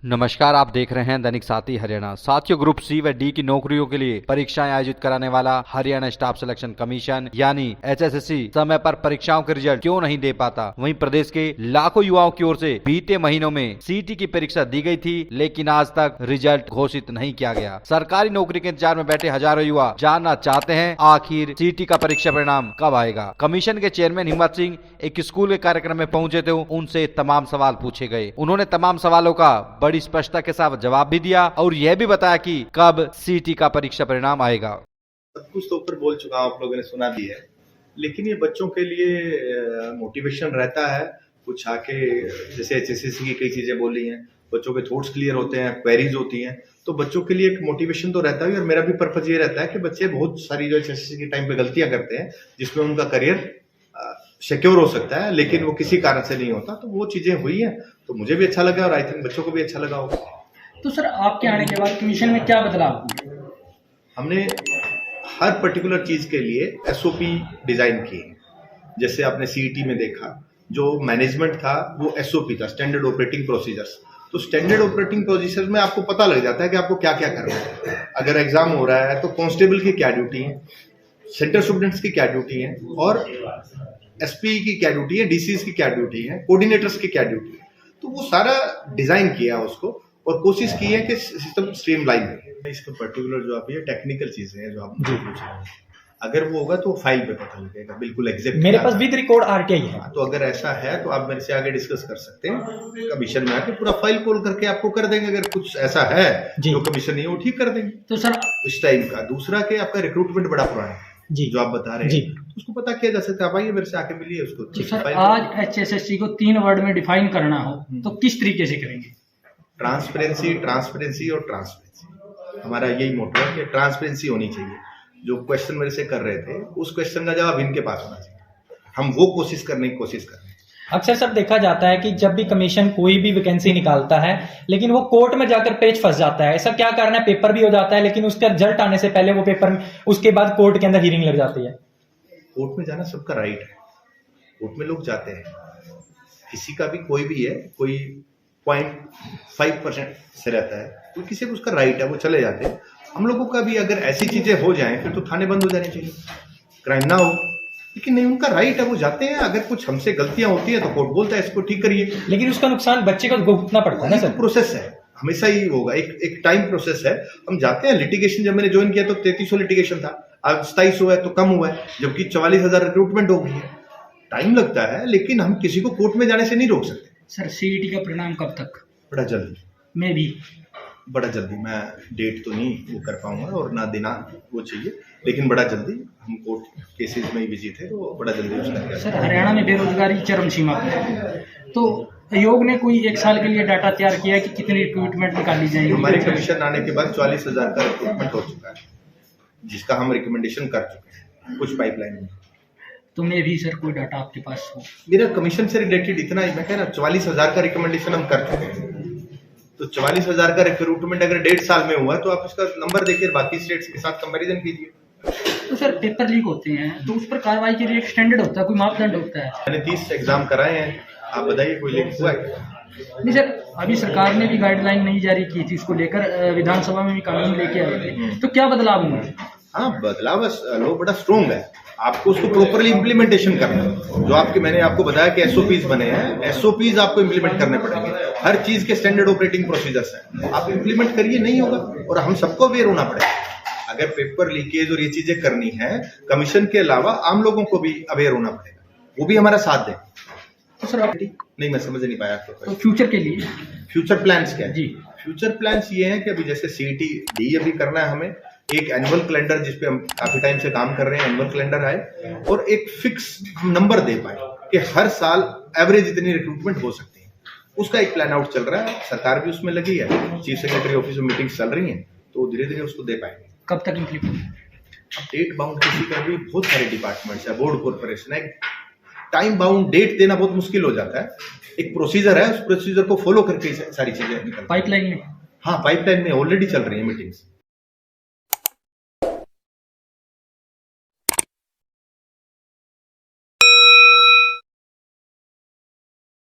नमस्कार, आप देख रहे हैं दैनिक साथी हरियाणा। साथियों, ग्रुप सी व डी की नौकरियों के लिए परीक्षाएं आयोजित कराने वाला हरियाणा स्टाफ सिलेक्शन कमीशन यानी HSSC समय पर परीक्षाओं के रिजल्ट क्यों नहीं दे पाता। वहीं प्रदेश के लाखों युवाओं की ओर से बीते महीनों में CT की परीक्षा दी गई थी, लेकिन आज तक रिजल्ट घोषित नहीं किया गया। सरकारी नौकरी के इंतजार में बैठे हजारों युवा जानना चाहते हैं आखिर CT का परीक्षा परिणाम कब आएगा। कमीशन के चेयरमैन हिम्मत सिंह एक स्कूल के कार्यक्रम में पहुंचे थे, उनसे तमाम सवाल पूछे गए। उन्होंने तमाम सवालों का बड़ी स्पष्टता के साथ जवाब भी दिया और यह भी बताया कि कब CT का परीक्षा परिणाम आएगा। सब कुछ तो ऊपर बोल चुका हूं, आप लोगों ने सुना भी है, लेकिन ये बच्चों के लिए मोटिवेशन रहता है। कुछ आके जैसे HSSC की कई चीजें बोली हैं, बच्चों के थॉट्स क्लियर होते हैं, क्वेरीज होती हैं, तो बच्चों के लिए एक मोटिवेशन तो रहता है। और मेरा भी पर्पज ये रहता है कि बच्चे बहुत सारी जो HSSC के टाइम पे गलतियां करते हैं जिसमें उनका करियर सिक्योर हो सकता है, लेकिन वो किसी कारण से नहीं होता, तो वो चीजें हुई हैं, तो मुझे भी अच्छा लगा और आई थिंक बच्चों को भी अच्छा लगा होगा। तो सर, आपके आने के बाद कमीशन में क्या बदलाव हुए? हमने हर पर्टिकुलर चीज के लिए SOP डिजाइन किए। जैसे आपने CET में देखा, जो मैनेजमेंट था वो SOP था, स्टैंडर्ड ऑपरेटिंग प्रोसीजर्स। तो स्टैंडर्ड ऑपरेटिंग प्रोसीजर में आपको पता लग जाता है कि आपको क्या क्या करना है। अगर एग्जाम हो रहा है तो कांस्टेबल की क्या ड्यूटी है, सेंटर स्टूडेंट्स की क्या ड्यूटी है, और SP की क्या ड्यूटी है, DCs की क्या ड्यूटी है, कोऑर्डिनेटर्स की क्या ड्यूटी है। तो वो सारा डिजाइन किया उसको और कोशिश की है कि सिस्टम स्ट्रीमलाइन हो। इसका पर्टिकुलर जो आप ये टेक्निकल चीजें हैं जो आप मुझे पूछ रहे हैं, अगर वो होगा तो फाइल पे पता लगेगा बिल्कुल एग्जैक्ट। मेरे पास विद रिकॉर्ड RTI है। तो अगर ऐसा है तो आप मेरे से आगे डिस्कस कर सकते हैं। कमीशन में आके पूरा फाइल कॉल करके आपको कर देंगे। अगर कुछ ऐसा है जो कमीशन नहीं है वो ठीक कर देंगे। तो सर, इस टाइम का दूसरा के आपका रिक्रूटमेंट बड़ा पुराना है जी, जो आप बता रहे हैं, उसको पता किया जा सकता है। आप आइए मेरे से आके मिलिए उसको। तो सर, आज HSSC को 3 वर्ड में डिफाइन करना हो तो किस तरीके से करेंगे? ट्रांसपेरेंसी, ट्रांसपेरेंसी और ट्रांसपेरेंसी। हमारा यही मोटो है कि ट्रांसपेरेंसी होनी चाहिए। जो क्वेश्चन मेरे से कर रहे थे उस क्वेश्चन का जवाब इनके पास होना चाहिए। हम वो कोशिश करने की कोशिश कर रहे हैं। अक्सर सर देखा जाता है कि जब भी कमीशन कोई भी वैकेंसी निकालता है, लेकिन वो कोर्ट में जाकर पेच फंस जाता है। ऐसा क्या कारण है? पेपर भी हो जाता है, लेकिन उसका रिजल्ट आने से पहले वो पेपर, उसके बाद कोर्ट के अंदर हियरिंग लग जाती है। कोर्ट में जाना सबका राइट है, कोर्ट में लोग जाते हैं। किसी का भी कोई भी है, कोई 0.5% से रहता है, तो किसी को उसका राइट है, वो चले जाते हैं। हम लोगों का भी अगर ऐसी चीजें हो जाएं फिर तो थाने बंद हो जाने चाहिए, क्राइम ना हो, लेकिन नहीं, उनका राइट है, वो जाते हैं। अगर कुछ हमसे गलतियां होती है तो कोर्ट बोलता है इसको ठीक करिए, लेकिन उसका नुकसान बच्चे को भुगतना पड़ता है ना सर। प्रोसेस है, हमेशा ही होगा, एक टाइम प्रोसेस है। हम जाते हैं लिटिगेशन। जब मैंने ज्वाइन किया तो 3300 लिटिगेशन था, अब 2700 है, तो कम हुआ है, जबकि 44,000 रिक्रूटमेंट हो गई है। टाइम लगता है, लेकिन हम किसी को कोर्ट में जाने से नहीं रोक सकते। सर, CET का परिणाम कब तक? बड़ा जल्दी। मैं भी बड़ा जल्दी। मैं डेट तो नहीं वो कर पाऊंगा और ना देना वो चाहिए, लेकिन बड़ा जल्दी। हम कोर्ट केसेस में ही बिजी थे, तो बड़ा जल्दी उसका। सर, हरियाणा में बेरोजगारी चरम सीमा पर है, तो आयोग ने कोई 1 साल के लिए डाटा तैयार किया है कि कितनी रिक्रूटमेंट निकाली जाएगी। हमारे कमीशन आने के बाद 44,000 का रिक्रूटमेंट हो चुका है, जिसका हम रिकमेंडेशन कर चुके हैं, कुछ पाइपलाइन में। तो मैं भी सर, कोई डाटा आपके पास हो? मेरा कमीशन से रिलेटेड इतना ही, मैं कह रहा 44,000 का रिकमेंडेशन हम कर चुके हैं। तो 44,000 का रिक्रूटमेंट अगर 1.5 साल में हुआ तो आप इसका नंबर देखिए, बाकी स्टेट्स के साथ कंपैरिजन कीजिए। तो सर, पेपर लीक होते हैं तो उस पर कार्रवाई के लिए एक स्टैंडर्ड होता है, कोई मापदंड होता है? मैंने 30 एग्जाम कराए हैं, आप बताइए कोई लीक हुआ है? नहीं सर, अभी सरकार ने भी गाइडलाइन नहीं जारी की थी, उसको लेकर विधानसभा में भी कानून लेके आए थे, तो क्या बदलाव हुआ? हाँ, बदलाव लो बड़ा स्ट्रॉन्ग है। आपको उसको प्रॉपरली इम्प्लीमेंटेशन करना है। जो आपके, मैंने आपको बताया कि SOPs बने हैं, SOPs आपको इम्प्लीमेंट करने पड़ेंगे। हर चीज के स्टैंडर्ड ऑपरेटिंग प्रोसीजर्स हैं, आप इम्प्लीमेंट करिए, नहीं होगा। और हम सबको अवेयर होना पड़ेगा। अगर पेपर लीकेज और ये चीजें करनी है, कमीशन के अलावा आम लोगों को भी अवेयर होना पड़ेगा, वो भी हमारा साथ दें। तो सर, नहीं, मैं समझ नहीं पाया आपको। तो फ्यूचर के लिए फ्यूचर प्लान्स क्या है? जी, फ्यूचर प्लान्स ये हैं कि अभी जैसे CET D अभी करना है हमें, एक एनुअल कैलेंडर जिसपे हम काफी टाइम से काम कर रहे हैं, एनुअल कैलेंडर आए, और एक फिक्स हम नंबर दे पाए कि हर साल एवरेज इतनी रिक्रूटमेंट हो सकती है। उसका एक प्लान आउट चल रहा है, सरकार भी उसमें लगी है, चीफ सेक्रेटरी ऑफिस में मीटिंग्स चल रही हैं, तो धीरे धीरे उसको दे पाएंगे। कब तक इम्प्लीमेंट? डेट बाउंड किसी का भी, बहुत सारे डिपार्टमेंट्स है, बोर्ड कॉर्पोरेशन है, टाइम बाउंड डेट देना बहुत मुश्किल हो जाता है। एक प्रोसीजर है, उस प्रोसीजर को फॉलो करके सारी चीजें निकल। पाइपलाइन में? हाँ, पाइपलाइन में ऑलरेडी चल रही है मीटिंग्स।